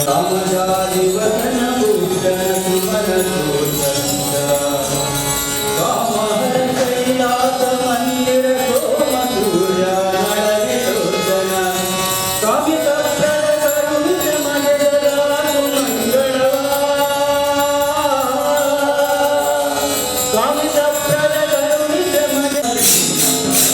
कामजादिवदन भूषण सुमन सोचंद कामहर कैलास मंदिर सोम सूर्य नयनलोचन कामित प्रद करुणित मन ददातु मंगलवा कामित प्रद करुणित मन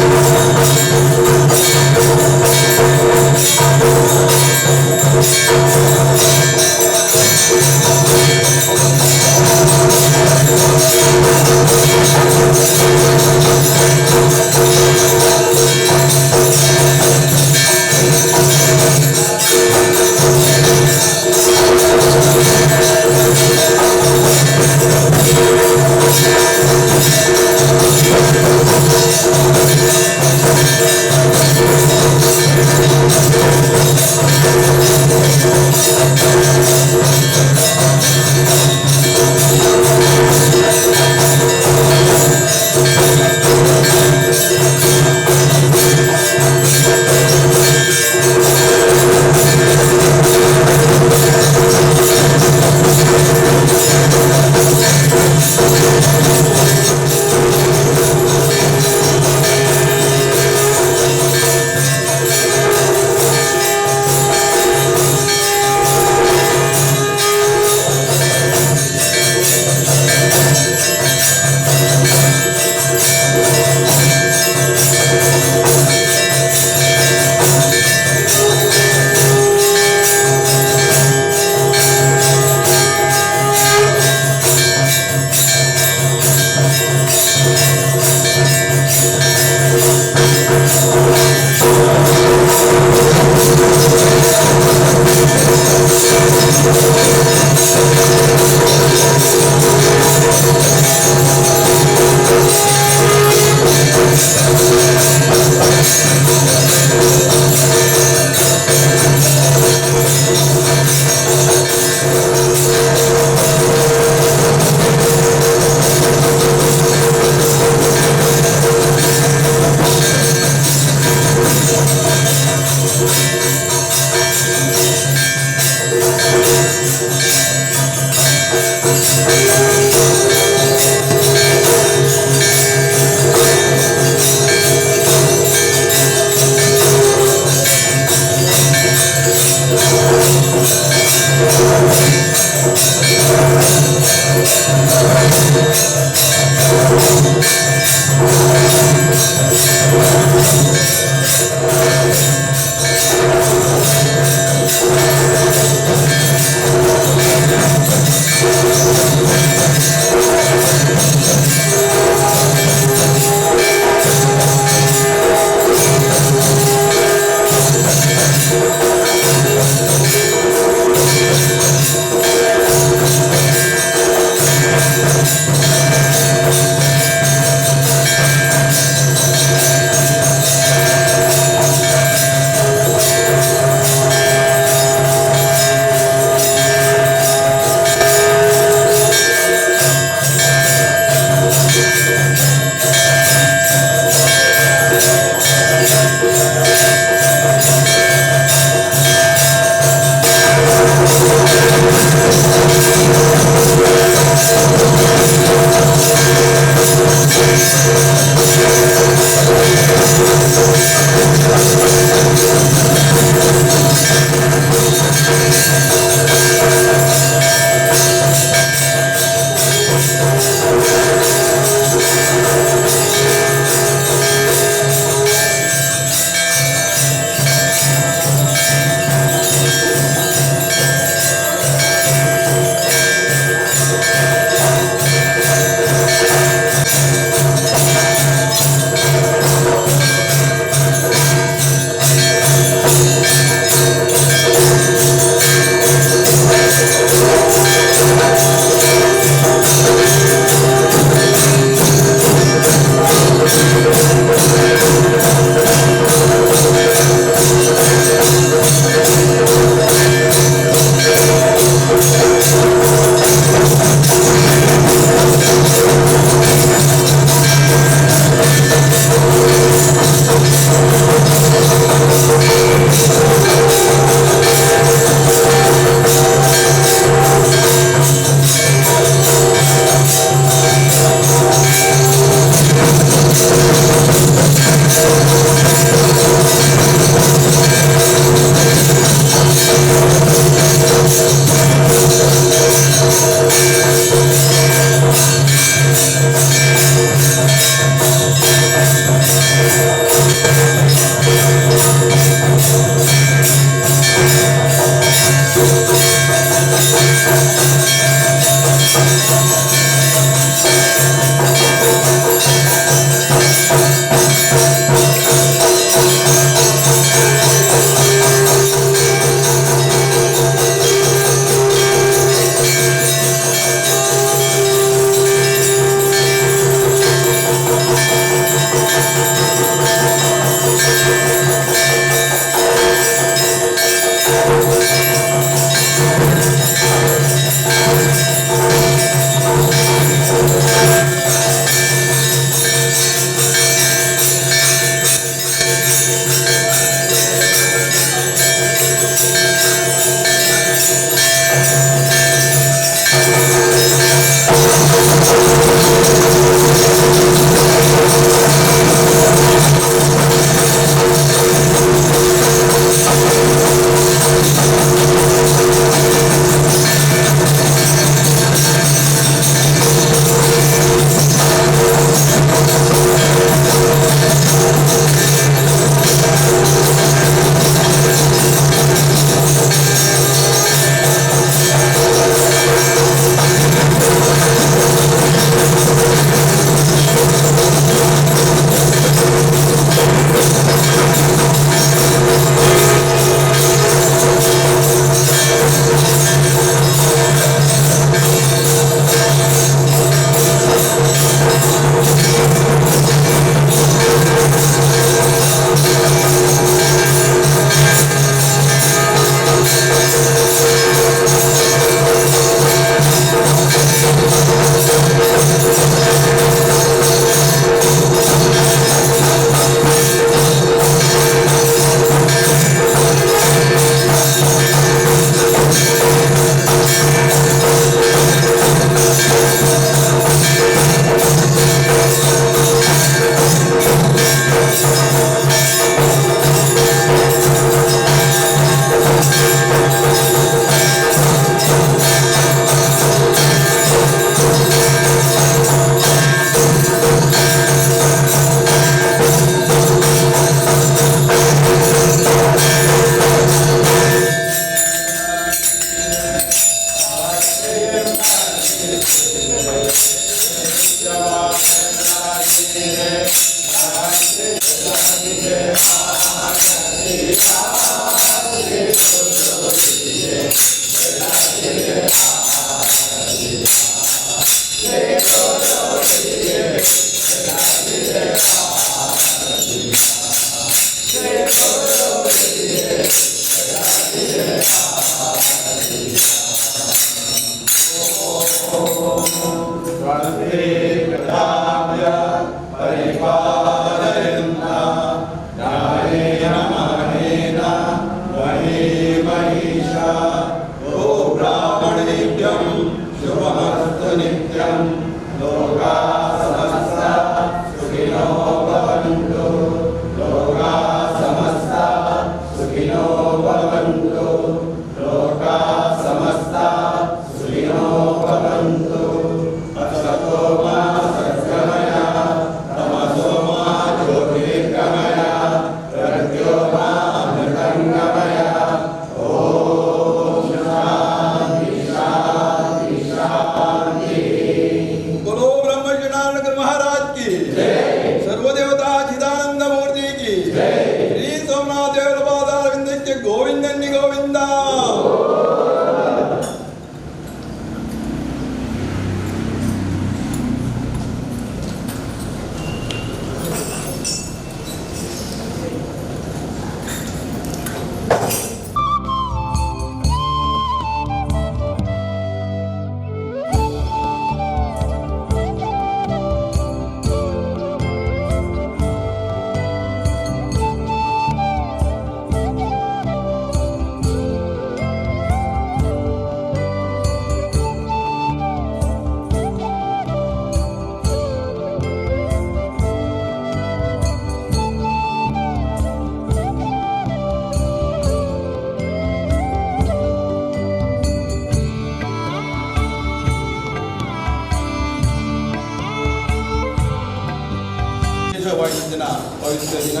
ವಿಶೇಷವಾಗಿದ್ದ ಪವಿತ್ರ ದಿನ.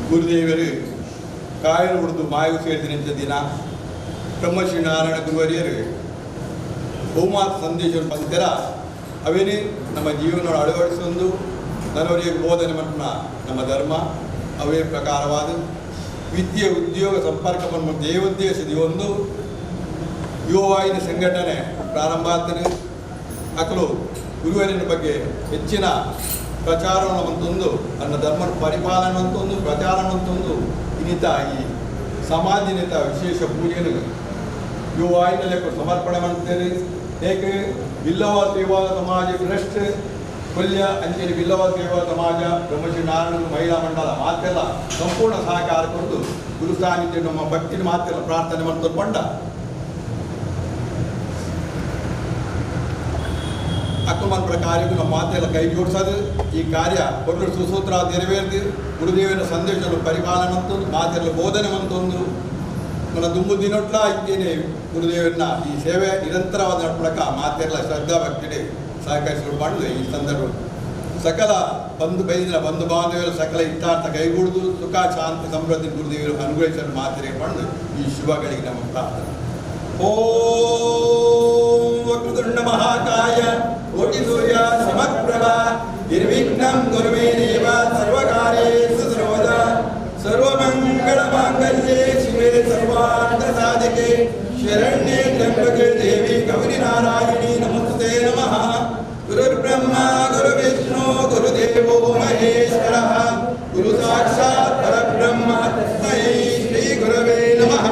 ಗುರುದೇವರು ಕಾಯಲು ಉಳಿದು ಮಾಯವು ಸೇರಿದಂಥ ದಿನ. ಬ್ರಹ್ಮಶ್ರೀ ನಾರಾಯಣ ಗುರುವರಿಯರು ಬಹುಮಾತ ಸಂದೇಶವನ್ನು ಪಂಕ್ತರ ಅವೇನೇ ನಮ್ಮ ಜೀವನ ಅಳವಡಿಸೊಂದು ನನ್ನವರಿಗೆ ಬೋಧನೆ ಮಟ್ಟ ನಮ್ಮ ಧರ್ಮ ಅವೇ ಪ್ರಕಾರವಾದ ವಿದ್ಯೆ ಉದ್ಯೋಗ ಸಂಪರ್ಕವನ್ನು ದೇವೋದ್ದೇಶದ ಒಂದು ಯುವವಾಹಿನಿ ಸಂಘಟನೆ ಪ್ರಾರಂಭ ಆಗ್ತದೆ. ಅಕಲು ಗುರುವರಿನ ಬಗ್ಗೆ ಹೆಚ್ಚಿನ ಪ್ರಚಾರವಂತೊಂದು ನನ್ನ ಧರ್ಮ ಪರಿಪಾಲನೆವಂತೊಂದು ಪ್ರಚಾರವಂತೊಂದು ಇನ್ನಿತ ಈ ಸಮಾಧಿನಿತ ವಿಶೇಷ ಪೂಜೆಯನ್ನು ಯುವವಾಹಿನಿಯಲ್ಲಿ ಸಮರ್ಪಣೆ ಮಾಡ್ತೇವೆ. ಏಕೆ ಬಿಲ್ಲವ ಸೇವಾ ಸಮಾಜ ಟ್ರಸ್ಟ್ ಕೊಲ್ಯ ಅಂಚೆರಿ ಬಿಲ್ಲವ ಸೇವಾ ಸಮಾಜ ಬ್ರಹ್ಮಶ್ರೀ ನಾರಾಯಣ ಮಹಿಳಾ ಮಂಡಲ ಮಾತೆಲ್ಲ ಸಂಪೂರ್ಣ ಸಹಕಾರ ಕೊಟ್ಟು ಗುರು ಸಾನ್ನಿಧ್ಯ ನಮ್ಮ ಭಕ್ತಿನ ಮಾತೆಲ್ಲ ಪ್ರಾರ್ಥನೆ ಮಾಡ್ಕೊಂಡು ಬಂಡ ಅಕ್ಕಮನ್ ಪ್ರಕಾರಕ್ಕೂ ನಮ್ಮ ಮಾತೆಲ್ಲ ಕೈ ಜೋಡಿಸೋದು ಈ ಕಾರ್ಯ ಕೊಟ್ಟು ಸುಸೂತ್ರ ನೆರವೇರಿದು ಗುರುದೇವನ ಸಂದೇಶವನ್ನು ಪರಿಪಾಲನೆ ಅಂತಂದು ಮಾತೆಲ್ಲ ಬೋಧನೆ ಅಂತಂದು మన ದುಂಬು ದಿನೊಟ್ಲ ಇದ್ದೇನೆ ಗುರುದೇವರನ್ನ ಈ ಸೇವೆ ನಿರಂತರವಾದ ನಡ್ಪಳಕ ಮಾತೆಲ್ಲ ಶ್ರದ್ಧಾ ಭಕ್ತಿಡೆ ಸಹಕರಿಸಿಕೊಂಡು ಮಾಡಲು ಈ ಸಂದರ್ಭ ಸಕಲ ಬಂಧು ಬೈದಿನ ಬಂಧು ಬಾಂಧವ್ಯರು ಸಕಲ ಇಷ್ಟಾರ್ಥ ಕೈಗೂಡುದು ಸುಖ ಶಾಂತಿ ಸಮೃದ್ಧಿ ಗುರುದೇವರು ಅನುಗ್ರಹಿಸಲು ಮಾತಿರೆ ಪಡೆದು ಈ ಶುಭಗಳಿಗೆ ನಮ್ಮ ಪ್ರಾರ್ಥನೆ. ಓಂ ವಕ್ರತುಂಡ ಮಹಾಕಾಯ ಕೋಟಿ ಸೂರ್ಯ ಸಮಪ್ರಭ ನಿರ್ವಿಘ್ನಂ ಕುರುಮೇ ದೇವ ಸರ್ವಕಾರ್ಯೇಷು ಸರ್ವದಾ ಸರ್ವಮಂಗಳ ಮಾಂಗಲ್ಯೆ ಶಿವೆ ಸರ್ವಾರ್ಥ ಸಾಧಕೆ ಶರಣ್ಯೆ ತ್ರ್ಯಂಬಕೆ ದೇವಿ ಗೌರಿ ನಾರಾಯಣಿ ನಮಸ್ತೆ ನಮಃ. ಗುರುರ್ಬ್ರಹ್ಮ ಗುರುವಿಷ್ಣು ಗುರುದೇವೋ ಮಹೇಶ್ವರಃ ಗುರು ಸಾಕ್ಷಾತ್ ಪರಬ್ರಹ್ಮ ತಸ್ಮೈ ಶ್ರೀ ಗುರವೇ ನಮಃ.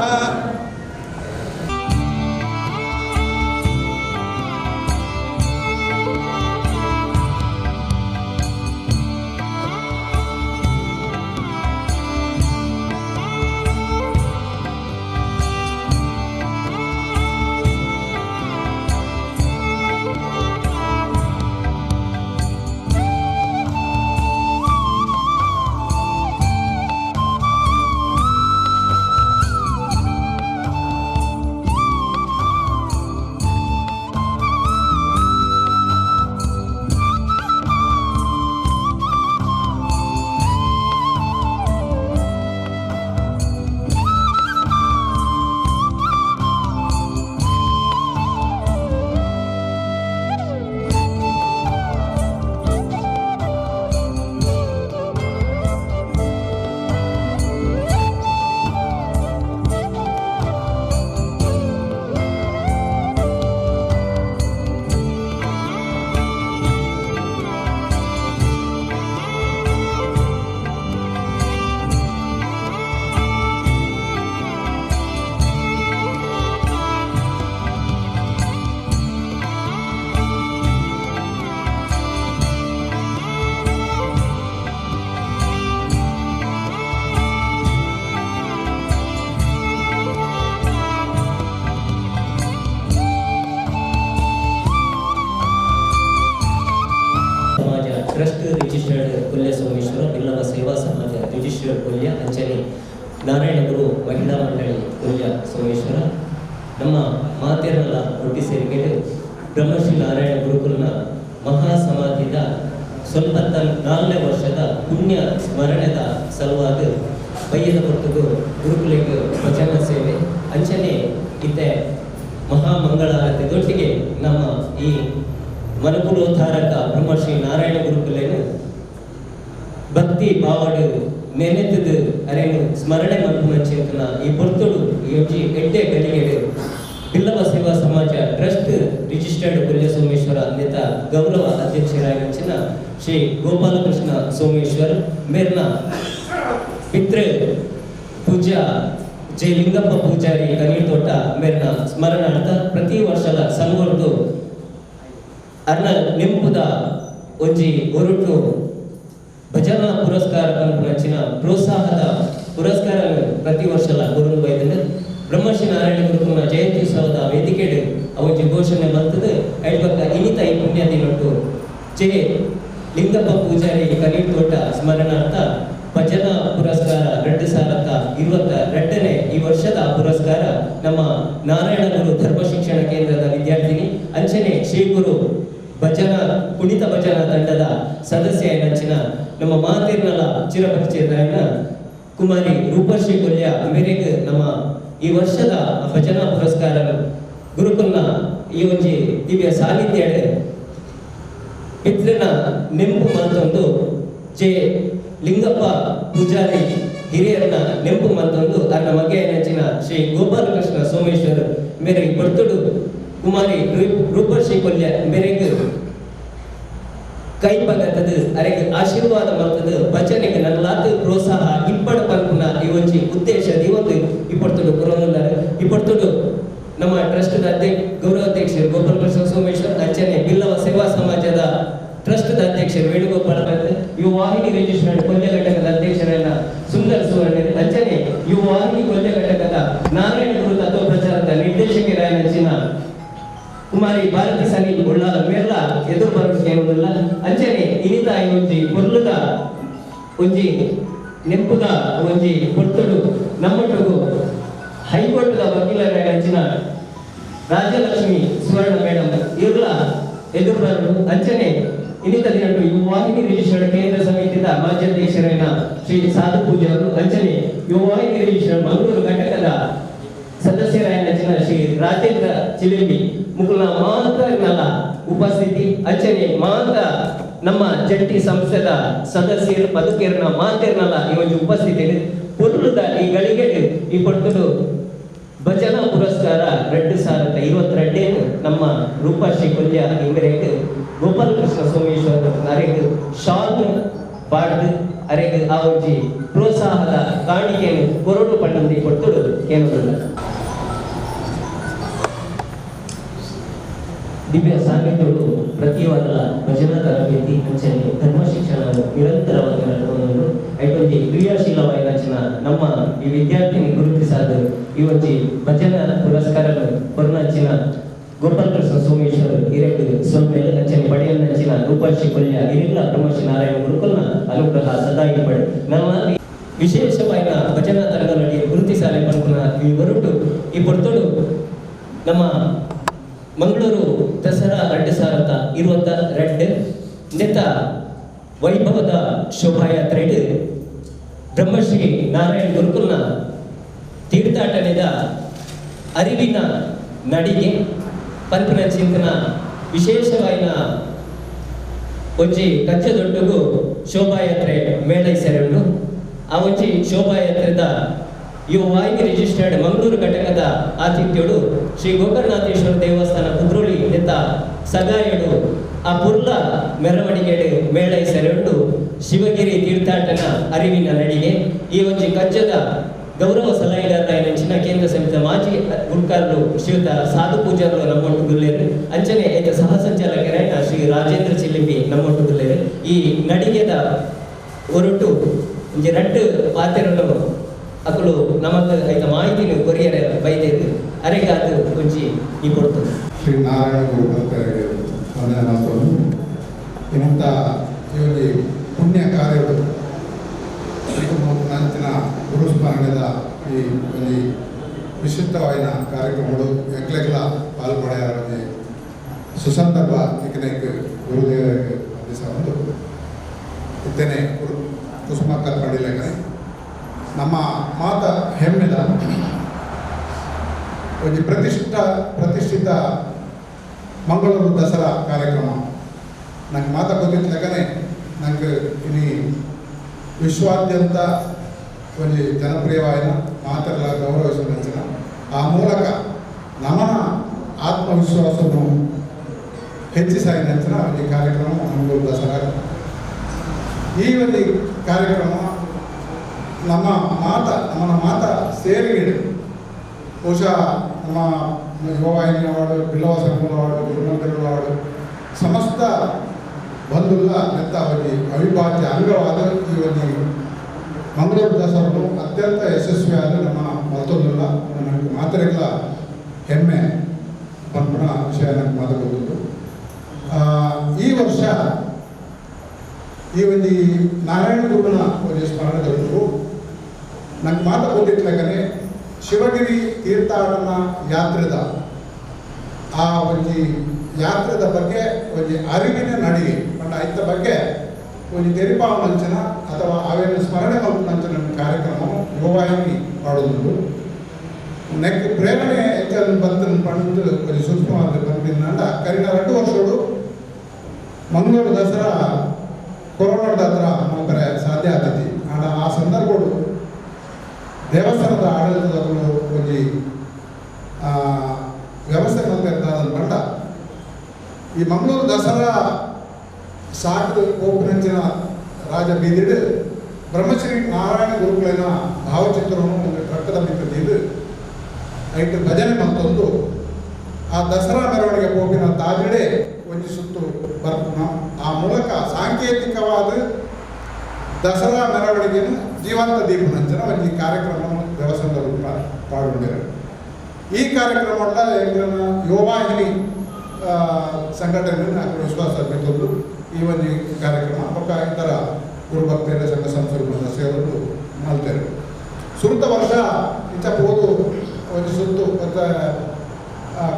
ಟ್ರಸ್ಟ್ ರಿಜಿಸ್ಟರ್ಡ್ ಕೊಲ್ಯ ಸೋಮೇಶ್ವರ ಬಿಲ್ಲವ ಸೇವಾ ಸಮಾಜ ರಿಜಿಸ್ಟರ್ಡ್ ಕೊಲ್ಯ ಅಂಚನೆ ನಾರಾಯಣಗುರು ಮಹಿಳಾ ಮಂಡಳಿ ಕೊಲ್ಯ ಸೋಮೇಶ್ವರ ನಮ್ಮ ಮಾತೆಯರೆಲ್ಲ ಒಟ್ಟಿ ಸೇರಿಕೆಡು ಬ್ರಹ್ಮಶ್ರೀ ನಾರಾಯಣ ಗುರುಕುಲನ ಮಹಾ ಸಮಾಧಿದ ಸ್ವಲ್ಪ 4ನೇ ವರ್ಷದ ಪುಣ್ಯ ಸ್ಮರಣೆದ ಸಲುವಾಗಿ ಬಯ್ಯದ ಹೊರತು ಗುರುಕುಲಿಗೆ ಭಜನಾ ಸೇವೆ ಅಂಚನೆ ಇತ್ತೆ ಮಹಾಮಂಗಳಾರತಿದೊಟ್ಟಿಗೆ ನಮ್ಮ ಈ ಮನುಕುಲೋದ್ಧಾರಕ ಬ್ರಹ್ಮಶ್ರೀ ನಾರಾಯಣ ಗುರುಕುಲೇನು ಭಕ್ತಿ ಬಾವಡು ನೆನೆತದು ಅರೇನು ಸ್ಮರಣೆ ಮಂಚೇತನ ಈ ಪೊರ್ತುಡು ಯೋಜಿ ಎಡ್ಡೆ ಗಲಿಗೆಡು ಬಿಲ್ಲವ ಸೇವಾ ಸಮಾಜ ಟ್ರಸ್ಟ್ ರಿಜಿಸ್ಟರ್ಡ್ ಕೊಲ್ಯ ಸೋಮೇಶ್ವರ ನೇತ ಗೌರವ ಅಧ್ಯಕ್ಷರಾಗಿನ ಶ್ರೀ ಗೋಪಾಲಕೃಷ್ಣ ಸೋಮೇಶ್ವರ್ ಮೇರ್ನ ಪಿತೃ ಪೂಜಾ ಜೈ ಲಿಂಗಪ್ಪ ಪೂಜಾರಿ ಕನೀರ್ ತೋಟ ಮೇರ್ನ ಸ್ಮರಣಾರ್ಥ ಪ್ರತಿ ವರ್ಷದ ಸಂಗೋರ್ದು ಅರ್ನ ನೆಂಪುದ ಒಂಜಿ ಹೊರಟು ಭಜನಾ ಪುರಸ್ಕಾರ ನಚ್ಚಿನ ಪ್ರೋತ್ಸಾಹದ ಪುರಸ್ಕಾರ ಪ್ರತಿ ವರ್ಷಲ ಕೊರಡು ಬೈದನು ಬ್ರಹ್ಮಶ್ರೀ ನಾರಾಯಣ ಗುರುಕುಲನ ಜಯಂತ್ಯುತ್ಸವದ ವೇದಿಕೆಡು ಅವೊಂಜಿ ಘೋಷಣೆ ಬರ್ತದೆ ಐಡ್ಬಕ್ಕ ಇನಿತ ಈ ಪುಣ್ಯ ದಿನಟ್ಟು ಜೆ ಲಿಂಗಪ್ಪ ಪೂಜಾರಿ ಕನೀರ್ ತೋಟ ಸ್ಮರಣಾರ್ಥ ಭಜನಾ ಪುರಸ್ಕಾರ 2022ನೇ ಈ ವರ್ಷದ ಪುರಸ್ಕಾರ ನಮ್ಮ ನಾರಾಯಣ ಗುರು ಧರ್ಮ ಶಿಕ್ಷಣ ಕೇಂದ್ರದ ವಿದ್ಯಾರ್ಥಿನಿ ಅಂಚನೆ ಶ್ರೀ ಗುರು ಭಜನಾ ಕುಣಿತ ಭಜನಾ ತಂಡದ ಸದಸ್ಯ ನಚ್ಚಿನ ಅಂಚಿನ ನಮ್ಮ ಮಾತೇರ್ನಲ ಚಿರಪರಿಚಿತಾಯನ ಕುಮಾರಿ ರೂಪಶ್ರೀ ಕೊಲ್ಯ ಮೇರೆಗೆ ನಮ್ಮ ಈ ವರ್ಷದ ಭಜನಾ ಪುರಸ್ಕಾರ ಗುರುಕುಲ್ನ ಈ ಒಂಜಿ ದಿವ್ಯ ಸಾನ್ನಿಧ್ಯ ಪಿತೃನ ನೆಂಪು ಮಂತೊಂದು ಜೆ ಲಿಂಗಪ್ಪ ಪೂಜಾರಿ ಹಿರಿಯರನ್ನ ನೆಂಪು ಮಂತೊಂದು ಅನ್ನ ಮಗೆ ನೆಚ್ಚಿನ ಶ್ರೀ ಗೋಪಾಲಕೃಷ್ಣ ಸೋಮೇಶ್ವರ್ ಮೇರೆಗೆ ಬರ್ತುಡು ಕುಮಾರಿ ರೂಪಶ್ರೀ ಕೊಲ್ಯ ಮೇರೆಗೆ ಕೈ ಪಗತದು ಅರೆಗೆ ಆಶೀರ್ವಾದ ಮಾಡ್ತದು ಭಜನೆಗೆ ನನ್ನಲಾತ ಪ್ರೋತ್ಸಾಹ ಇಪ್ಪಡ ಪಲ್ಪುನ ಈ ಒಂಜಿ ಉದ್ದೇಶ ಇವತ್ತು ಇಪ್ಪಡ್ತುಡು ಕುರೋನುಲ್ಲಾರ ಇಪ್ಪಡ್ತುಡು ನಮ್ಮ ಟ್ರಸ್ಟ್ ಗೌರವ ಅಧ್ಯಕ್ಷರು ಗೋಪಾಲಕೃಷ್ಣ ಸೋಮೇಶ್ವರ್ ಅಂಚನೆ ಬಿಲ್ಲವ ಸೇವಾ ಸಮಾಜದ ಟ್ರಸ್ಟ್ ಅಧ್ಯಕ್ಷರು ವೇಣುಗೋಪಾಲ ಯುವ ವಾಹಿನಿ ರಿಜಿಸ್ಟರ್ಡ್ ಕೊಲ್ಯ ಘಟಕದ ಅಧ್ಯಕ್ಷರನ್ನ ಸುಂದರ್ ಸುವರ್ಣ ಅಂಚನೆ ಯುವ ವಾಹಿನಿ ಕೊಲ್ಯ ಘಟಕದ ನಾರಾಯಣ ಗುರು ತತ್ವ ಪ್ರಚಾರದ ನಿರ್ದೇಶಕರಾಯನ ಕುಮಾರಿ ಭಾರತಿ ಸನಿ ಉಳ್ಳಾಲ ಮೇರ್ಲ ಎದುರು ಬರೋಕೆ ಏನುವುದಿಲ್ಲ ಅಂಚನೆ ಇನಿತ ಒಂಜಿ ಕೊಲ್ಲುದ ಒಂಜಿ ನೆಂಪುದ ಒಂಜಿ ಕೊಟ್ಟುಡು ನಮ್ಮೊಟ್ಟಿಗೂ ಹೈಕೋರ್ಟ್ದ ವಕೀಲರ ಅಂಚಿನ ರಾಜಲಕ್ಷ್ಮಿ ಸುವರ್ಣ ಮೇಡಮ್ ಇರ್ಲ ಎದುರು ಬರಲು ಅಂಚನೆ ಇನ್ನಿತ ದಿನಟ್ಟು ಯುವ ವಾಹಿನಿ ರಿಜಿಸ್ಟರ್ಡ್ ಕೇಂದ್ರ ಸಮಿತಿದ ಮಾಜಿ ಅಧ್ಯಕ್ಷರಾದ ಶ್ರೀ ಸಾಧು ಪೂಜೆ ಅವರು ಅಂಚನೆ ಯುವ ವಾಹಿನಿ ರಿಜಿಸ್ಟರ್ಡ್ ಮಂಗಳೂರು ಘಟಕದ ಸದಸ್ಯರಾದ ಶ್ರೀ ರಾಜೇಂದ್ರ ಚಿಲಿಂಬಿ ಮುಕುಲ ಮಾತರ್ನಲ ಉಪಸ್ಥಿತಿ ಅಂಚನೆ ಮಾತ ನಮ್ಮ ಜಂಟಿ ಸಂಸ್ಥೆದ ಸದಸ್ಯರು ಬದುಕೇರ್ನ ಮಾತೇರ್ನಲ ಈ ಒಂದು ಉಪಸ್ಥಿತಿ ಪುರುಳದ ಈ ಗಳಿಗೆ ಈ ಕೊಟ್ಟು ಭಜನಾ ಪುರಸ್ಕಾರ 2022 ನಮ್ಮ ರೂಪಶ್ರೀ ಕೊಲ್ಯ ಇಂಗರೇಗೆ ಗೋಪಾಲಕೃಷ್ಣ ಸೋಮೇಶ್ವರ್ ಅರೆಗೆ ಶಾಲ್ ಬಾಡ್ದು ಅರೆಗೆ ಆ ಒಂಜಿ ಪ್ರೋತ್ಸಾಹದ ಕಾಣಿಕೆಯನ್ನು ಕೊರಡು ಪಟ್ಟಂತೆ ಕೊಟ್ಟು ಕೇಳುವುದಿಲ್ಲ ದಿವ್ಯ ಸಾನ್ನಿಧ್ಯಗಳು ಪ್ರತಿವಾದ ಭಜನಾ ತರಬೇತಿ ಅಂಚನೆ ಧರ್ಮ ಶಿಕ್ಷಣ ನಿರಂತರವಾಗಿ ನಡೆದುಕೊಂಡು ಐಟೊಂಜಿ ಕ್ರಿಯಾಶೀಲವಾಗಿ ರಚನ ನಮ್ಮ ಈ ವಿದ್ಯಾರ್ಥಿನಿ ಗುರುತಿಸಾದ ಈ ಒಂಜಿ ಭಜನಾ ಪುರಸ್ಕಾರ ಹೊರನಂಚಿನ ಗೋಪಾಲಕೃಷ್ಣ ಸೋಮೇಶ್ವರ್ ಹಿರೇಕು ಸೊನ್ನೆ ಅಂಚನೆ ಪಡೆಯಲ್ ನಂಚಿನ ರೂಪಶ್ರೀ ಕೊಲ್ಯ ಹಿರಿಲ್ಲ ಬ್ರಹ್ಮಶ್ರೀ ನಾರಾಯಣ ಗುರುಕುಲ್ನ ಅನುಗ್ರಹ ಸದಾ ಇಪ್ಪಡೆ ನನ್ನ ವಿಶೇಷವಾದ ಭಜನಾ ತರಗತಿ ಗುರುತಿಸಾಲೆ ಪಂಪುನ ಈ ಹೊರಟು ಈ ಪೊರ್ತೋಡು ನಮ್ಮ ಮಂಗಳೂರು ದಸರಾ 2022 ನೆತ ವೈಭವದ ಶೋಭಾಯಾತ್ರೆ ಬ್ರಹ್ಮಶ್ರೀ ನಾರಾಯಣ ಗುರುಕುಲ್ನ ತೀರ್ಥಾಟನೆದ ಅರಿವಿನ ನಡಿಗೆ ಪಂಪನ ಚಿಂತನ ವಿಶೇಷವಾದ ಒಂಜಿ ಕಚ್ಚದೊಟ್ಟುಗು ಶೋಭಾಯಾತ್ರೆ ಮೇಳೈಸೆರಡು ಆ ಒಂಜಿ ಶೋಭಾಯಾತ್ರೆದ ಯುವ ವಾಹಿನಿ ರಿಜಿಸ್ಟರ್ಡ್ ಮಂಗಳೂರು ಘಟಕದ ಆತಿಥ್ಯಡು ಶ್ರೀ ಗೋಕರ್ಣನಾಥೇಶ್ವರ ದೇವಸ್ಥಾನ ಕುದ್ರೋಳಿ ನೆತ್ತ ಸಗಾಯಡು ಆ ಪುರ್ಲ ಮೆರವಣಿಗೆ ಮೇಳೈಸೆರಡು ಶಿವಗಿರಿ ತೀರ್ಥಾಟನ ಅರಿವಿನ ನಡಿಗೆ ಈ ಒಂಜಿ ಕಜ್ಜದ ಗೌರವ ಸಲಹೆಗಾರ ನೆಂಚಿನ ಕೇಂದ್ರ ಸಮಿತಿಯ ಮಾಜಿ ಗುಡ್ಕಾರರು ಶ್ರೀಯುತ ಸಾಧು ಪೂಜಾರರು ನಮ್ಮೊಟ್ಟು ಗುಲ್ಲೇರು ಅಂಚನೆ ಐತ ಸಹ ಸಂಚಾಲಕರಾದ ಶ್ರೀ ರಾಜೇಂದ್ರ ಚಿಲಿಂಬಿ ನಮ್ಮೊಟ್ಟು ಗುಲ್ಲೇರು ಈ ನಡಿಗೆದ ಹೊರಟು ಒಂಜಿ 2 ಪಾತ್ರೆಯನ್ನು ಅಕಲು ನಮಗೆ ಐತ ಮಾಹಿತಿನ ಕೊರಿಯರ ಬೈದೇರು ಅರೆಗಾದು ಒಂಜಿ ಈ ಕೊಡ್ತದೆ ಶ್ರೀ ನಾರಾಯಣ ಗುರು ಭಕ್ತರಿಗೆ ವಂದನೆ ಮಾಡ್ಕೊಂಡು ಇಂಥ ಈ ಒಂದು ಪುಣ್ಯ ಕಾರ್ಯಗಳು ನಂಚಿನ ಗುರು ಸ್ಮರಣೆದ ಈ ಒಂದು ವಿಶಿಷ್ಟವಾದ ಕಾರ್ಯಕ್ರಮಗಳು ಎಕ್ಲೆಗ್ಲ ಪಾಲ್ಪಡೆಯ ಸುಸಂದರ್ಭ ಏಕನೈಕ ಗುರುದೇವರಿಗೆ ವಂದಿಸಬಹುದು ಇದ್ದೇನೆ ಕುಸುಮಕ್ಕರ್ ಪಡಿಲೇಖನೆ ನಮ್ಮ ಮಾತ ಹೆಮ್ಮೆದ ಒಂದು ಪ್ರತಿಷ್ಠಿತ ಮಂಗಳೂರು ದಸರಾ ಕಾರ್ಯಕ್ರಮ ನಂಗೆ ಮಾತ ಗೊತ್ತಿದ್ದಲೇ ನಂಗೆ ಇಲ್ಲಿ ವಿಶ್ವಾದ್ಯಂತ ಒಂದು ಜನಪ್ರಿಯವಾದ ಮಾತಲ್ಲ ಗೌರವಿಸುವಂಚಿನ ಆ ಮೂಲಕ ನಮನ ಆತ್ಮವಿಶ್ವಾಸವನ್ನು ಹೆಚ್ಚಿಸಾಯಿನಂಚಿನ ಒಂದು ಕಾರ್ಯಕ್ರಮ ಮಂಗಳೂರು ದಸರಾ ಈ ಒಂದು ಕಾರ್ಯಕ್ರಮ ನಮ್ಮನ್ನ ಮಾತ ಸೇರಿಗಿಡು ಬಹುಶಃ ನಮ್ಮ ಯುವವಾಹಿನಿ ಅವಾರ್ಡು ಬಿಲ್ಲವ ಸಂಘದ ಅವಾರ್ಡು ಗುರುಮಂದಿರದ ಅವಾರ್ಡು ಸಮಸ್ತ ಬಂಧುಲ್ಲ ನೆತ್ತ ಒಂದು ಅವಿಭಾಜ್ಯ ಅಂಗವಾದ ಈ ಒಂದು ಮಂಗಳೂರು ದಸರನ್ನು ಅತ್ಯಂತ ಯಶಸ್ವಿಯಾದ ನಮ್ಮ ಮತ್ತೊಂದಿಲ್ಲ ನನಗೆ ಮಾತರೆಲ್ಲ ಹೆಮ್ಮೆ ಪಂಪನ ವಿಷಯ ನನಗೆ ಮಾತಾಡಬಹುದು. ಈ ವರ್ಷ ಈ ಒಂದು ನಾರಾಯಣ ಗುರುನ ಒಂದು ಸ್ಮರಣೆಗಳು ನಂಗೆ ಮಾತಾಡ್ತಿರ್ಲಾಗನೆ ಶಿವಗಿರಿ ತೀರ್ಥಾಟನ ಯಾತ್ರೆದ ಆ ಒಂದು ಯಾತ್ರೆದ ಬಗ್ಗೆ ಒಂದು ಅರಿವಿನ ನಡಿಗೆ ಬಟ್ ಐತ ಬಗ್ಗೆ ಒಂದು ತೆರಿಪಾವನಂಚನ ಅಥವಾ ಅವೇನು ಸ್ಮರಣೆ ಮಲ್ಪನಂಚನ ಕಾರ್ಯಕ್ರಮ ಯುವವಾಹಿನಿ ಮಾಡುವುದು ನೆಕ್ ಪ್ರೇರಣೆ ಹೆಚ್ಚು ಬಂದು ಪಂಡು ಒಂದು ಸೂಕ್ಷ್ಮವಾದ ಬಂದಿದ್ದಂಡ ಕರಿನ 2 ವರ್ಷಗಳು ಮಂಗಳೂರು ದಸರಾ ಕೊರೋನಾದ ಹತ್ರ ನಮಗೆ ಸಾಧ್ಯ ಆಗ್ತೈತಿ ಆ ಸಂದರ್ಭಗಳು ದೇವಸ್ಥಾನದ ಆಡಳಿತದವರು ಒಂದು ವ್ಯವಸ್ಥೆ ಮಾಡ್ತಿರ್ತಾರ ಬಂಡ ಈ ಮಂಗಳೂರು ದಸರಾ ಸಾಕು ಓಪನಂಚಿನ ರಾಜ ಬೀದಿಡು ಬ್ರಹ್ಮಶ್ರೀ ನಾರಾಯಣ ಗುರುಗಳನ್ನ ಭಾವಚಿತ್ರವನ್ನು ರಕ್ತದ ಮಿಕ್ಕದಿದ್ದು ಐಟು ಭಜನೆ ಮತ್ತೊಂದು ಆ ದಸರಾ ಮೆರವಣಿಗೆ ಹೋಗಿನ ತಾಜಡೆ ಒಂದು ಸುತ್ತು ಬರ್ಪುನ ಆ ಮೂಲಕ ಸಾಂಕೇತಿಕವಾದ ದಸರಾ ಮೆರವಣಿಗೆಯನ್ನು ಜೀವಂತ ದೀಪನಂಚನ ಒಂದು ಕಾರ್ಯಕ್ರಮವನ್ನು ದೇವಸ್ಥಾನದ ಪಾಲ್ಗೊಂಡಿರು. ಈ ಕಾರ್ಯಕ್ರಮದ ಯುವವಾಹಿನಿ ಸಂಘಟನೆಯನ್ನು ವಿಶ್ವಾಸ ತಂದು ಈ ಒಂದು ಕಾರ್ಯಕ್ರಮ ಪಕ್ಕ ಇತರ ಗುರುಭಕ್ತರ ಸಂಘ ಸಂಸ್ಥೆಗಳ ಸೇವಲು ಮಾಡ್ತಾರೆ. ಸುತ್ತ ವರ್ಷ ಇಂಥ ಹೋದು ಒಂದು ಸುತ್ತು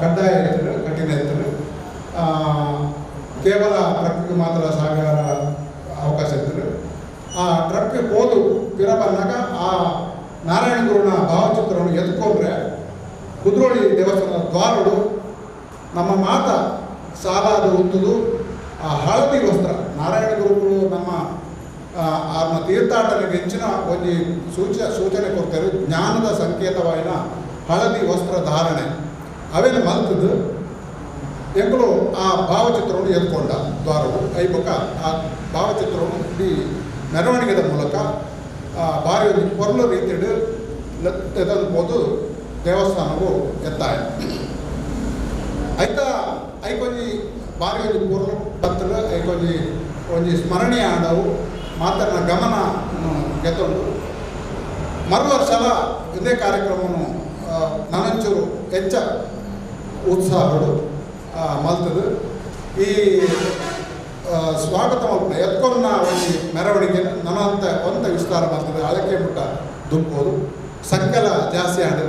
ಕಡ್ಡಾಯ ಇರ್ತದೆ, ಕಠಿಣ ಇರ್ತದೆ. ಕೇವಲ ಟ್ರಕ್ಗೆ ಮಾತ್ರ ಸಾಗಾರ ಅವಕಾಶ ಇರ್ತದೆ. ಆ ಟ್ರಕ್ ಹೋದು ಪಿರ ಬಂದಾಗ ಆ ನಾರಾಯಣ ಗುರುನ ಭಾವಚಿತ್ರವನ್ನು ಎತ್ಕೊಂಡ್ರೆ ಕುದ್ರೋಳಿ ದೇವಸ್ಥಾನದ ದ್ವಾರಗಳು ನಮ್ಮ ಮಾತ ಸಾಲಾದ ಉತ್ತದು ಆ ಹಳದಿ ವಸ್ತ್ರ ನಾರಾಯಣ ಗುರುಗಳು ನಮ್ಮ ಆತ್ಮ ತೀರ್ಥಾಟನೆಗೆ ಹೆಚ್ಚಿನ ಒಂದು ಸೂಚನೆ ಕೊಡ್ತಾರೆ. ಜ್ಞಾನದ ಸಂಕೇತವಾಯಿನ ಹಳದಿ ವಸ್ತ್ರ ಧಾರಣೆ ಅವೇನು ಮಲ್ತದ್ದು ಎಂಗಳು ಆ ಭಾವಚಿತ್ರವನ್ನು ಎತ್ಕೊಂಡ ದ್ವಾರವು ಐಬಕ ಆ ಭಾವಚಿತ್ರವನ್ನು ಇಡೀ ಮೆರವಣಿಗೆದ ಮೂಲಕ ಭಾರಿ ಒಂದು ಕೊರಲು ರೀತಿಡು ಎದನ್ಬೋದು ದೇವಸ್ಥಾನವು ಎತ್ತಾಯ ಐತ ಐಕೊಂಜಿ ಭಾರಿ ಒಂದು ಕೊರಲು ಬತ್ತಲು ಐಕೊಂಜಿ ಒಂದು ಸ್ಮರಣೀಯ ಆಡವು ಮಾತನ್ನ ಗಮನ ಎತ್ತೊಂಡು ಮರು ವರ್ಷಲ ಇದೇ ಕಾರ್ಯಕ್ರಮವನ್ನು ನನಂಚೂರು ಹೆಚ್ಚ ಉತ್ಸಾಹಗಳು ಮಲ್ತದು. ಈ ಸ್ವಾಗತ ಮಲ್ಪನೆ ಎತ್ಕೊಂಡ ಒಂದು ಮೆರವಣಿಗೆ ನನ್ನಂತ ಒಂತ ವಿಸ್ತಾರ ಮಾಡ್ತದೆ. ಅದಕ್ಕೆ ಬಿಟ್ಟ ದುಂಬೋದು ಸಂಕಲ ಜಾಸ್ತಿ ಆಡು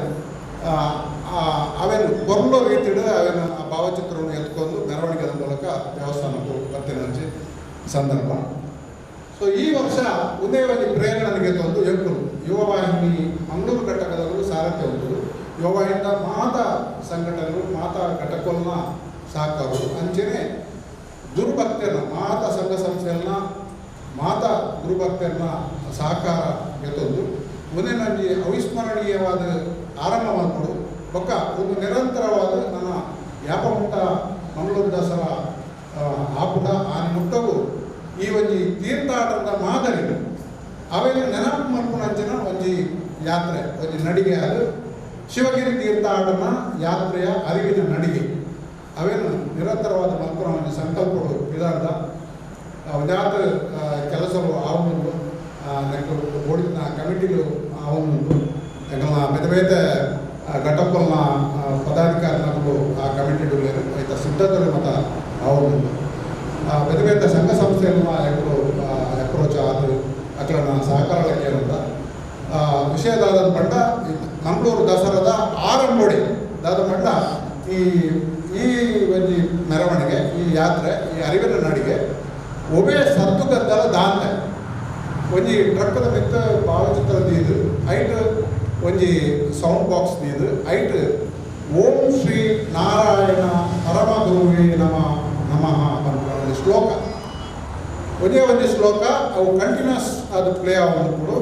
ಅವೇನು ಕೊರಲು ರೀತಿಡು ಅವೇನು ಆ ಭಾವಚಿತ್ರವನ್ನು ಎತ್ಕೊಂಡು ಮೆರವಣಿಗೆದ ಮೂಲಕ ದೇವಸ್ಥಾನಕ್ಕೂ ಬರ್ತೀನಿ ಸಂದರ್ಭ. ಸೊ ಈ ವರ್ಷ ಒಂದೇ ಒಂದು ಪ್ರೇರಣೆಗೆ ತಂದು ಎಂಟು ಯುವವಾಹಿನಿ ಮಂಗಳೂರು ಘಟಕದವರು ಸಾರಥ್ಯ ಹೊಂದುದು. ಯುವವಾಹಿನಿಯ ಮಾತ ಸಂಘಟನೆಗಳು ಮಾತ ಘಟಕವನ್ನ ಸಾಕಾರು ಅಂಚೆನೆ ಗುರುಭಕ್ತರನ್ನ ಮಾತ ಸಂಘ ಸಂಸ್ಥೆಯನ್ನ ಮಾತ ಗುರುಭಕ್ತರನ್ನ ಸಹಕಾರ ಎತ್ತೊಂದು ಒಂದೇ ನನಗೆ ಅವಿಸ್ಮರಣೀಯವಾದ ಆರಂಭ ಮಾಡಿಕೊಡು ಬೊಕ್ಕ ಒಂದು ನಿರಂತರವಾದ ನನ್ನ ಯಾಪಮುಟ್ಟ ಮಂಗಳೂರು ದಸರಾ ಆಪುಟ ಆನೆ ಮುಟ್ಟವು ಈ ಒಂದು ತೀರ್ಥಾಟದ ಮಾದರಿ ಅವೇನು ನೆನಪು ಮಾಡ್ಕೊಂಡಂಚಿನ ಒಂದು ಯಾತ್ರೆ ಒಂದು ನಡಿಗೆ ಅದು ಶಿವಗಿರಿ ತೀರ್ಥಾಟನ ಯಾತ್ರೆಯ ಅರಿವಿನ ನಡಿಗೆ ಅವೇನು ನಿರಂತರವಾದ ಮಲ್ಪುರ ಒಂದು ಸಂಕಲ್ಪಗಳು ಇದಾದ ಅದಾದ ಕೆಲಸಗಳು ಆವೊಂದು ಓಡಿನ ಕಮಿಟಿಲು ಆವೊಂದು ಬೇತೆ ಬೇತೆ ಘಟಕಲ್ನ ಪದಾಧಿಕಾರಿಗಳು ಆ ಕಮಿಟಿಗಳು ಐತ ಸಿದ್ಧತೆಗಳು ಮತ್ತು ಆವೊಂದು ಬೇತೆ ಬೇತೆ ಸಂಘ ಸಂಸ್ಥೆಗಳನ್ನ ಅಪ್ರೋಚ್ ಆದ ಅక్కడ ಸಹಕಾರಕ್ಕೆ ಅಂತ ವಿಷಯದಾದ ಪಂಡ ಮಂಗಳೂರು ದಸರಾದ ಆರಂಭೋಡಿ ದಾದ ಪಂಡ ಈ ಒಂದು ಮೆರವಣಿಗೆ ಈ ಯಾತ್ರೆ ಈ ಅರಿವಿನ ನಡಿಗೆ ಒಬ್ಬೇ ಸತ್ತು ಗದ್ದಲ ದಾಂತೆ ಒಂಜಿ ಟ್ರಕ್ಕದ ಮಿತ್ತ ಭಾವಚಿತ್ರ ದೀದು ಐಟ್ ಒಂಜಿ ಸೌಂಡ್ ಬಾಕ್ಸ್ ದೀದು ಐಟ್ ಓಂ ಶ್ರೀ ನಾರಾಯಣ ಪರಮ ಗುರುವೇ ನಮಃ ಅಂತ ಶ್ಲೋಕ ಒಂದೇ ಒಂದು ಶ್ಲೋಕ ಅವು ಕಂಟಿನ್ಯೂಸ್ ಅದು ಪ್ಲೇ ಆಗೋದು.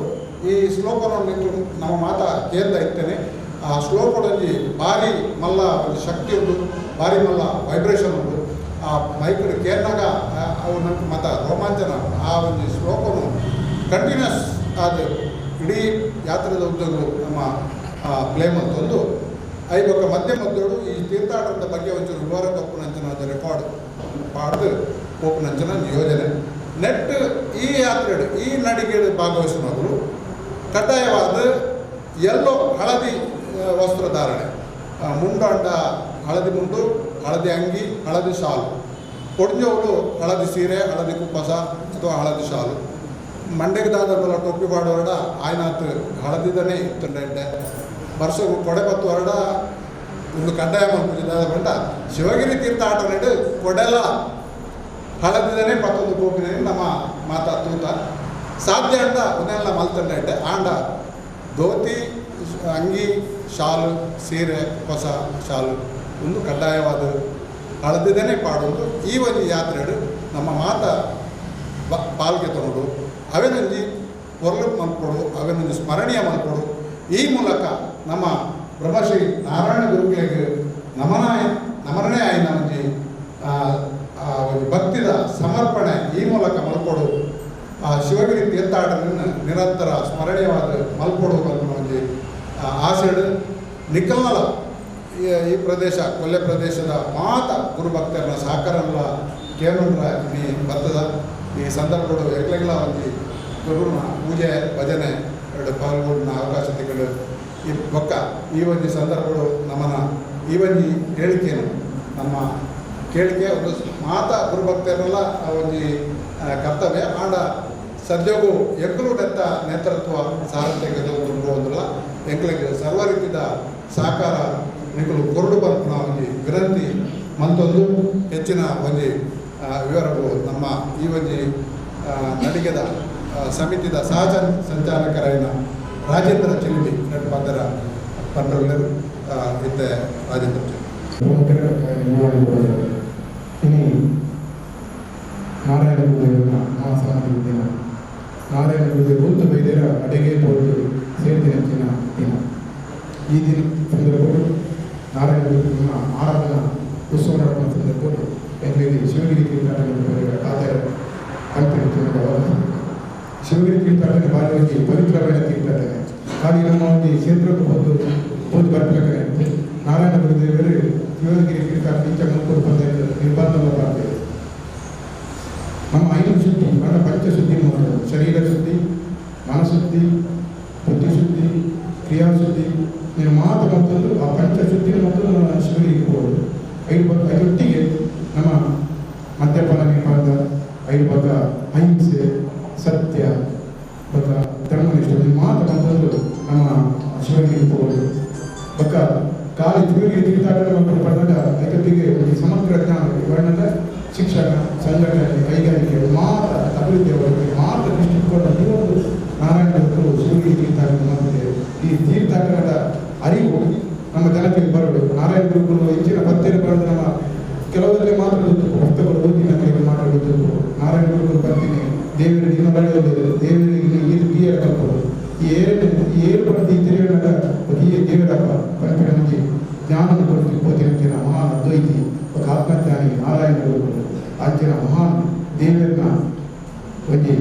ಈ ಶ್ಲೋಕವನ್ನು ನಮ್ಮ ಮಾತಾ ಕೇಳ್ತಾ ಇರ್ತೇನೆ. ಆ ಶ್ಲೋಕದಲ್ಲಿ ಭಾರಿ ಮಲ್ಲ ಒಂದು ಶಕ್ತಿ ಉಂಟು, ಭಾರಿ ಮಲ್ಲ ವೈಬ್ರೇಷನ್ ಉಂಟು. ಆ ಮೈಕಡೆ ಕೇಳಿದಾಗ ಅವು ನನ್ನ ಮತ ರೋಮಾಂಚನ ಆ ಒಂದು ಶ್ಲೋಕವನ್ನು ಕಂಟಿನ್ಯೂಸ್ ಅದು ಇಡೀ ಯಾತ್ರೆದ ಉದ್ದಗಳು ನಮ್ಮ ಪ್ಲೇ ಮತ್ತೊಂದು ಐಬಕ್ಕ ಮಧ್ಯೆ ಮದ್ದೋಡು ಈ ತೀರ್ಥಾಟದ ಬಗ್ಗೆ ಒಂಚೂರು ವಿವರ ಕಪ್ಪುನಂಚನ ಅದು ರೆಕಾರ್ಡ್ ಪಾಡ್ದು ಕೋಪುನಂಚನ ಯೋಜನೆ ನೆಟ್ ಈ ಯಾತ್ರೆ ಈ ನಡಿಗೆ ಭಾಗವಹಿಸಿನವರು ಕಡ್ಡಾಯವಾದ ಎಲ್ಲೋ ಹಳದಿ ವಸ್ತ್ರಧಾರಣೆ ಮುಂಡಾಂಡ ಹಳದಿ ಮುಂಡು, ಹಳದಿ ಅಂಗಿ, ಹಳದಿ ಶಾಲು, ಕೊಡ್ಜವರು ಹಳದಿ ಸೀರೆ, ಹಳದಿ ಕುಪ್ಪಸ ಅಥವಾ ಹಳದಿ ಶಾಲು, ಮಂಡೆಗೆ ದಾದಲ್ಲ ಟೊಪ್ಪಿ ಮಾಡೋರಡ ಆಯ್ನಾತ್ ಹಳದಿದನೇ ಇತ್ತುಂಡೆ ವರ್ಷಗೂ ಕೊಡೆ ಬತ್ತು ಹೊರಡ ಒಂದು ಕಡ್ಡಾಯ ಮಾಡ್ತಿದ್ದ ಬಂಡ ಶಿವಗಿರಿ ತೀರ್ಥಾಟ ನಡು ಕೊಡೆಲ್ಲ ಹಳದಿದನೇ ಮತ್ತೊಂದು ಕೋಪಿನ ನಮ್ಮ ಮಾತಾ ತೂತ ಸಾಧ್ಯ ಅಂಡ ಉನೆಲ್ಲ ಮಲ್ತಂಡೆ ಆಂಡ ಧೋತಿ ಅಂಗಿ ಶಾಲು ಸೀರೆ ಹೊಸ ಶಾಲು ಒಂದು ಕಡ್ಡಾಯವಾದ ಹಳದಿದ್ದೇನೆ ಪಾಡೋದು ಈ ಒಂದು ಯಾತ್ರೆಡು ನಮ್ಮ ಮಾತ ಪಾಲ್ಗೆ ತಗೊಂಡು ಅವೇನೊಂದು ಹೊರಲು ಮಲ್ಕೊಡು ಅವೇನೊಂದು ಸ್ಮರಣೀಯ ಮಲ್ಕೊಡು ಈ ಮೂಲಕ ನಮ್ಮ ಬ್ರಹ್ಮಶ್ರೀ ನಾರಾಯಣ ಗುರುಗಳಿಗೆ ನಮನನೇ ಆಯ್ನ ಒಂದು ಭಕ್ತಿದ ಸಮರ್ಪಣೆ ಈ ಮೂಲಕ ಮಲ್ಕೊಡು ಆ ಶಿವಗಿರಿ ತೀರ್ಥಾಟನ ನಿರಂತರ ಸ್ಮರಣೀಯವಾದ ಮಲ್ಕೊಡು ಅನ್ನೋ ಒಂದು ಆಸೆಡು ನಿಖಲ್ನಲ ಈ ಪ್ರದೇಶ ಕೊಲ್ಲೆ ಪ್ರದೇಶದ ಮಾತ ಗುರುಭಕ್ತರನ್ನ ಸಾಕಾರಲ್ಲ ಕೇವಲ ನೀ ಬರ್ತದ ಈ ಸಂದರ್ಭಗಳು ಎಗ್ಲೆಗ್ಲ ಒಂದು ಗುರುನ ಪೂಜೆ ಭಜನೆ ಎರಡು ಪಾಲ್ಗೊಂಡ ಅವಕಾಶ ತಿಗಳು ಈ ಬೊಕ್ಕ ಈ ಒಂದು ಸಂದರ್ಭಗಳು ನಮ್ಮನ್ನ ಈ ಒಂದು ಹೇಳಿಕೆಯನ್ನು ನಮ್ಮ ಕೇಳಿಕೆ ಒಂದು ಮಾತ ಗುರುಭಕ್ತರಲ್ಲ ಒಂದು ಕರ್ತವ್ಯ ಆಂಡ ಸದ್ಯೋಗು ಎಕ್ಕಲು ನೆತ್ತ ನೇತೃತ್ವ ಸಾರಥ್ಯ ಒಂದಿಲ್ಲ ಎಂಕ್ಲಿಗೆ ಸರ್ವ ರೀತಿಯ ಸಹಕಾರ ನಿಖಲು ಕೊರಡು ಬಂದ ಒಂದು ವಿನಂತಿ ಮತ್ತೊಂದು ಹೆಚ್ಚಿನ ಒಂದು ವಿವರಗಳು ನಮ್ಮ ಈ ಒಂದು ನಡಿಗೆದ ಸಮಿತಿದ ಸಹಜ ಸಂಚಾಲಕರಾಯಿನ ರಾಜೇಂದ್ರ ಚಿಲಿಮಿ ಪದರ ಪಂಡ್ರಲ್ಲರು ಇತ್ತೆ ರಾಜೇಂದ್ರ ಇನಿ ನಾರಾಯಣ ಗುರುದೇವನ ಮಹಾಸಮಾಧಿ ದಿನ ನಾರಾಯಣ ಗುರುದೇವ ಒಂದು ವೈದ್ಯರ ಅಡುಗೆ ಪೋಟು ಸೇರಿದಿನ ದಿನ ಈ ದಿನ ಸಂದರ್ಭಗಳು ನಾರಾಯಣ ಗುರುದೇವನ ಆರಾಧನಾ ಉತ್ಸವ ನಡೆಯುವ ಸಂದರ್ಭಗಳು ಎಂಬುದು ಶಿವಗಿರಿ ತೀರ್ಥಾಟನೆಯ ಆಧಾರ ಕಲ್ಪನೆ ಶಿವಗಿರಿ ತೀರ್ಥಾಟನೆ ಭಾಗವಾಗಿ ಪವಿತ್ರವಾದ ತೀರ್ಥಾಟನೆ ಹಾಗೆ ನಮ್ಮ ಒಂದು ಕ್ಷೇತ್ರಕ್ಕೆ ಹೋಗಿ ಬರ್ಬೇಕಾದ್ರೆ ನಾರಾಯಣ ಗುರುದೇವರು ಶಿವಗಿರಿ ತೀರ್ಥಾಟನೆ ಇಂಚ ಮುನ್ಕೊಡು ನಿರ್ಬಂಧ ಮಾಡ್ತೇವೆ ನಮ್ಮ 5 ಶುದ್ಧಿ ನನ್ನ ಪಂಚಶುದ್ಧಿ ಮಾಡೋದು ಶರೀರ ಶುದ್ಧಿ ಮನಶುದ್ಧಿ ಬುದ್ಧಿಶುದ್ಧಿ ಕ್ರಿಯಾಶುದ್ಧಿ ನೀನು ಮಾತು ಮತ್ತೊಂದು ಆ ಪಂಚಶುದ್ಧಿ ಮತ್ತು ಶಿವಗಿರಿಗೆ ಹೋಗೋದು 5 ಒಟ್ಟಿಗೆ ನಮ್ಮ ಮದ್ಯಪಾನ ನಿರ್ಬಂಧ 5 ಭಾಗ ಅಹಿಂಸೆ ಸತ್ಯ ಬಕ ಧರ್ಮನಿಷ್ಠ ಮಾತು ಮತ್ತೊಂದು ನಮ್ಮ ಶಿವಗಿರಿಗೆ ಹೋಗೋದು ಬಕ ಕಾಲಿ ಶಿವಗಿರಿ ತೀರ್ಥಾಟನೆ ಮಕ್ಕಳು ಪಡೆದಾಗ ಅದರೊಟ್ಟಿಗೆ ಒಂದು ಸಮಗ್ರ ಜ್ಞಾನ ವರ್ಣದ ಶಿಕ್ಷಣ ಸಂಘಟನೆ ಕೈಗಾರಿಕೆ ಮಾತ್ರ ಅಭಿವೃದ್ಧಿ ಅವರಿಗೆ ಮಾತ್ರ ದೃಷ್ಟಿಕೋನ ಇವತ್ತು ನಾರಾಯಣ ಗುರು ಶಿವಗಿರಿ ತೀರ್ಥಾಟನೆ ಮಾಡಿದ್ದೇವೆ ಈ ತೀರ್ಥಾಟನದ ಅರಿವು ನಮ್ಮ ಜನತೆಗೆ ಬರಬೇಕು ನಾರಾಯಣ ಗುರುಗಳು ಹೆಚ್ಚಿನ ಪತ್ತೆರು ಬರೆದು ನಮ್ಮ ಕೆಲವರಲ್ಲಿ ಮಾತ್ರ ಗೊತ್ತು ಪುಸ್ತಕಗಳು ಓದಿ ನಮಗೆ ಮಾತ್ರ ಗೊತ್ತು ನಾರಾಯಣ ಗುರುಗಳು ಬರ್ತೀನಿ ದೇವರಿಗೆ ಇನ್ನು ಬರೆಯೋದು ದೇವರಿಗೆ ಇದು ಬಿ ಎಡ್ ಕಲ್ಪೋದು ಈ ಏರು ಪಡೆದು ಈ ತಿರುವಿನ ಈ ದೇವರಪ್ಪ ಕಲ್ಪಿನ ಮುಂಚೆ ಜ್ಞಾನವನ್ನು ಕೊಡ್ತೀವಿ ಹೋತಿನ ಮಹಾನ್ ಅದ್ವೈತಿ ఒక ఆత్మజ్ఞాని నారాయణ గురువులు ఆచిన మహాన్ దేవుడిన వచ్చి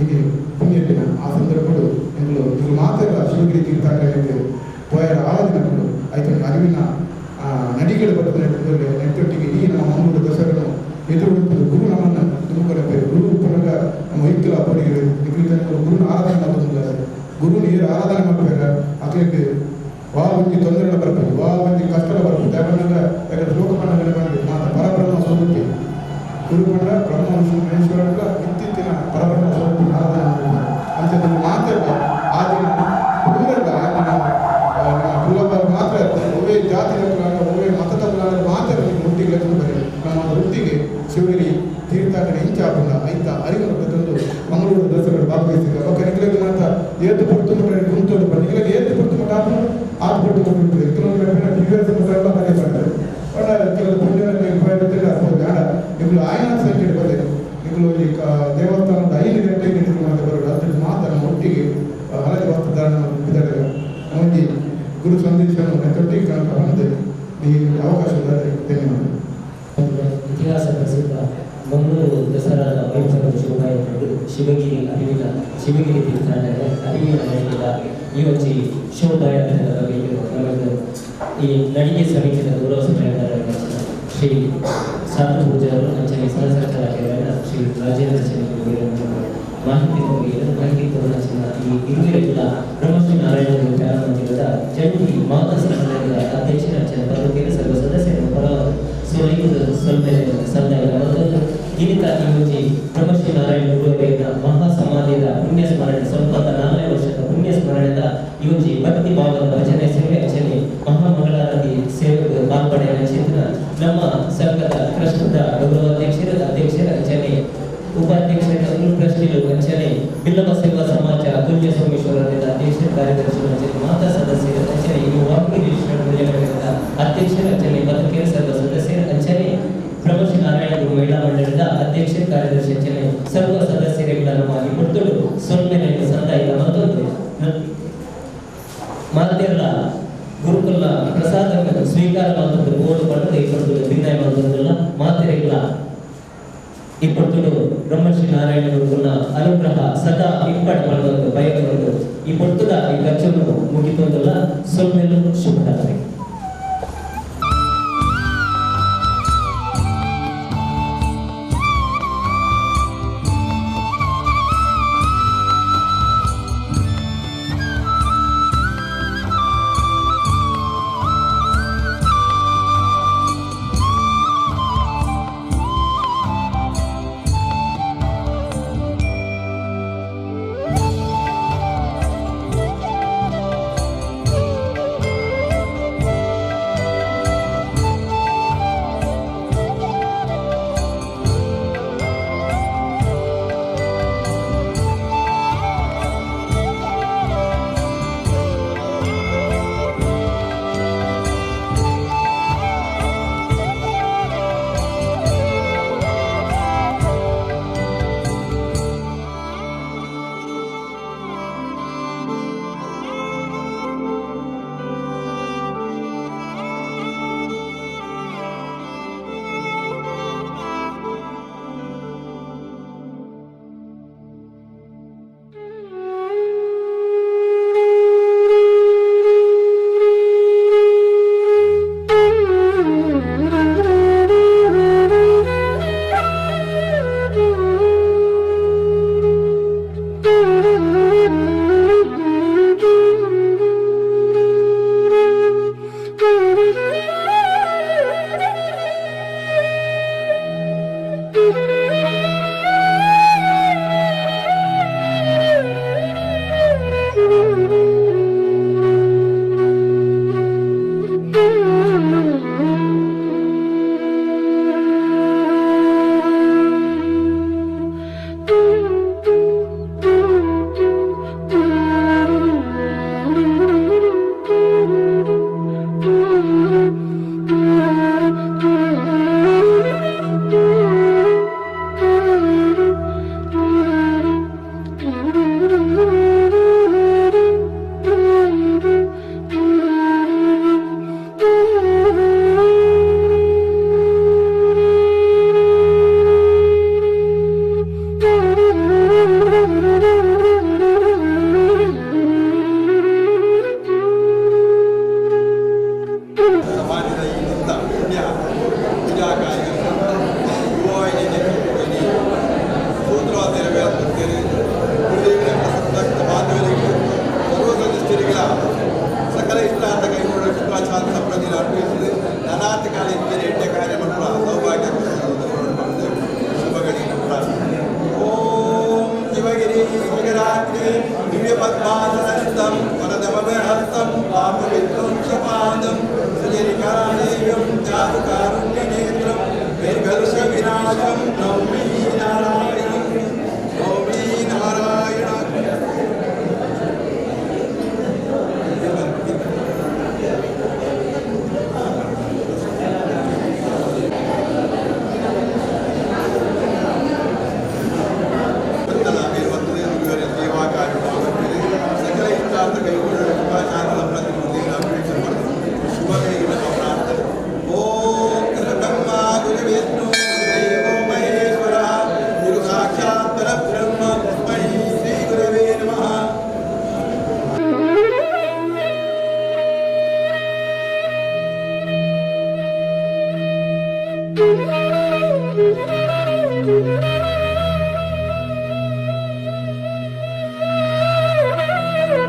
ఇది పుణ్యతిన ఆ సందర్భంలో ఇందులో ఇది మాత్రమే శివగిరి ತೀರ್ಥಾಟನೆಗೆ పోయారు ఆరాధనప్పుడు అయితే అరివిన నడిగడ పట్టుకునేటువంటి నెట్టొట్టికి ఈ ನಮ್ಮ ಮಂಗಳೂರು ದಸರನ್ನು ಎದುರುಗೊಳ್ಳುತ್ತದೆ ಗುರು ನಮ್ಮನ್ನು ತುಮಕೂರು ಗುರು ಪುನಗ ನಮ್ಮ ವೈದ್ಯರ ಅಪ್ಪಡಿಗೆ ಗುರುನ ಆರಾಧನೆ ಮಾಡೋದಿಲ್ಲ ಗುರು ನೀರು ಆರಾಧನೆ ಮಾಡಬೇಕಾದ್ರೆ ಅದಕ್ಕೆ ಒಂದು ತೊಂದರೆಗಳು ಬರ್ತದೆ ಒಂದು ಕಷ್ಟಗಳು ಬರ್ತದೆ ಯಾಕಂದ್ರೆ ಯಾಕಂದ್ರೆ ಲೋಕಪಂಡ ಮಾತ್ರ ಪರಬ್ರಹ್ಮ ಸ್ವರೂಪಿ ಗುರುಪಂಡ ಬ್ರಹ್ಮ ವಿಷ್ಣುಶ್ವರಲ್ಲ ಇತ್ತೀಚಿನ ಪರಬ್ರಹ್ಮ ಸ್ವರೂಪಿ ಆರಾಧನೆ ಅಂಥದ್ದು ಮಾತ್ರ ಆ ದಿನ ಹುಡುಗರಲ್ಲ ಆ ದಿನ ನಮ್ಮ ಕುಲಬರು ಮಾತ್ರ ಒಳ್ಳೆ ಜಾತಿ ಒಳ್ಳೆ ಮತದ ಮಾತ್ರ ಒಟ್ಟಿಗೆ ಬರೀ ನಮ್ಮ ಒಟ್ಟಿಗೆ ಶಿವಗಿರಿ ತೀರ್ಥಾಟನೆ ಇಂಚಾಪುಂಡ ಐತ ಅರಿವನ್ನು ತಂದು ಮಂಗಳೂರು ದಸರಾ ಭಾಗವಹಿಸಿದ ಒಕ್ಕ ನಿಖಿಲಕ್ಕೆ ಮಾತ್ರ ಏತು ಪುಡ್ತು ಗುಂತೋಡು ನಿಖಿಲಕ್ಕೆ ಏತು ಪುಡ್ತು ಮಟ್ಟ ಆತು ಪುಡ್ತು ಕೊಟ್ಟಿರ್ತದೆ ಕೆಲವೊಂದು ಮನೆ ಮಾಡ್ತಾರೆ ಕೆಲವು ಪುಣ್ಯ ಗಾಢ ಇವುಗಳು ಆಯ್ನ ಸಂಖ್ಯೆ ಬಂದಿದೆ ಇವುಗಳು ಈ ದೇವಸ್ಥಾನದ 5 ಗಂಟೆಗೆ ಮಾತ್ರ ಬರೋದು ಅದ್ರ ಮಾತ್ರ ನಮ್ಮ ಒಟ್ಟಿಗೆ ಹಳದಿ ವಸ್ತ್ರಧಾರಣ ಇದ್ದಾರೆ ನಮಗೆ ಗುರು ಸಂದೇಶವನ್ನು ನೆಟ್ಟೊಟ್ಟಿಗೆ ಕನಕ ಬಂದು ಈ ಅವಕಾಶ ಧನ್ಯವಾದ. ಇತಿಹಾಸ ಪ್ರಸಿದ್ಧ ಮಂಗಳೂರು ದಸರಾದ ವೈಭವ ಶೋಭಾಯಾತ್ರೆಗಳು ಶಿವಗಿರಿ ಅರಿವಿನ ಶಿವಗಿರಿ ತೀರ್ಥಾಟನೆ ಅರಿವಿನ ನಡೆಸಿದ ಈ ಒಂದು ಶೋಭಾಯಾತ್ರೆಯ ಬಗ್ಗೆ ನಮಗೆ ಈ ನಡಿಗೆ ಸಮಿತಿಯ ಗೌರವ ಸಲಹೆಗಾರರಾದ ಶ್ರೀ ಸಾಧು ಪೂಜಾರು ಅಂಚನೆ ಸಹಸಂಚಾಲಕರಾದ ಶ್ರೀ ರಾಜೇಂದ್ರ ಚಂದ್ರ ಮಾಹಿತಿ ಮಾಹಿತಿ ಕೊಡುವ ಈ ಇರುವಿರೆಲ್ಲ ಬ್ರಹ್ಮಶ್ರೀ ನಾರಾಯಣ ಗುರು ಧ್ಯಾನ ಮಂದಿರದ ಜಂಟಿ ಮಾತಾ ಸಂಘಟನೆಗಳ ಅಧ್ಯಕ್ಷರ ಪದವಿಗೆ ಸರ್ವ ಸದಸ್ಯರು ಪರ ದಿನಿತ ಈ ಮುಂಚೆ ಬ್ರಹ್ಮಶ್ರೀ ನಾರಾಯಣ ಗುರುವರಿಯ ಮಹಾ ಸಮಾಧಿಯ ಪುಣ್ಯ ಸ್ಮರಣೆ ಸ್ವಲ್ಪ 4 ವರ್ಷದ ಪುಣ್ಯ ಸ್ಮರಣೆದ ಈ ಮುಂಚೆ ಭಕ್ತಿ ಭಾವದ ಭಜನೆ ಸೇವೆ ಅಚನೆ ಮಹಾಮಂಗಳಾರತಿ ಸೇವೆಗೆ ಪಾಲ್ಪಡೆಯ ಚಿಂತನ ನಮ್ಮ ಸಂಘದ ಕೃಷ್ಣದ ಗೌರವಾಧ್ಯಕ್ಷರ ಅಧ್ಯಕ್ಷರ ಅಚನೆ ಉಪಾಧ್ಯಕ್ಷರ ಪ್ರಶ್ನೆ ಬಿಲ್ಲವ ಸೇವಾ ಸಮಾಜ ಕುಲ್ಯ ಸೋಮೇಶ್ವರರಿಂದ ಅಧ್ಯಕ್ಷ ಕಾರ್ಯದರ್ಶಿ ಅಂಚನೆ ಮಾತಾ ಸದಸ್ಯರ ಅಂಚನೆ ಯುವವಾಹಿನಿ ರಿಜಿಸ್ಟರ್ಡ್ ಮೂಲ್ಯಗಳಿಂದ ಅಧ್ಯಕ್ಷರ ಅಂಚನೆ ಬದುಕೇರಿ ಸರ್ವ ಸದಸ್ಯರ ಅಂಚನೆ ಪ್ರಮೋಷ್ ನಾರಾಯಣ ಗುರು ಮಹಿಳಾ ಮಂಡಳದ ಅಧ್ಯಕ್ಷ ಕಾರ್ಯದರ್ಶಿ ಅಂಚನೆ ಸರ್ವ ಸದಸ್ಯರುಗಳನ್ನು ಮುಟ್ಟಲು ಸೊನ್ನೆಲೆಯನ್ನು ಸಂದಾಯಿತ ಮತ್ತೊಂದು ಮಾತೆಲ್ಲ ಗುರುಕುಲ ಪ್ರಸಾದ ಸ್ವೀಕಾರ ಮಾಡುವುದು ಬೋರ್ಡು ಪಡೆದು ಇಪ್ಪತ್ತು ಭಿನ್ನಾಯ ಮಾಡುವುದಿಲ್ಲ ಮಾತೆರೆಗಳ ಇಪ್ಪತ್ತು ಬ್ರಹ್ಮಶ್ರೀ ನಾರಾಯಣ ಗುರುಕುಲ ಅನುಗ್ರಹ ಸದಾ ಇಪ್ಪಟ್ಟು ಮಾಡುವುದು ಬಯಕುವುದು ಈ ಪೊಟ್ಟುದ ಈ ಖರ್ಚನ್ನು ಮುಗಿತೊಂದಲ್ಲ ಸೊನ್ನೆಲು ಶುಭರಾತ್ರಿ.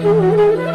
Thank you.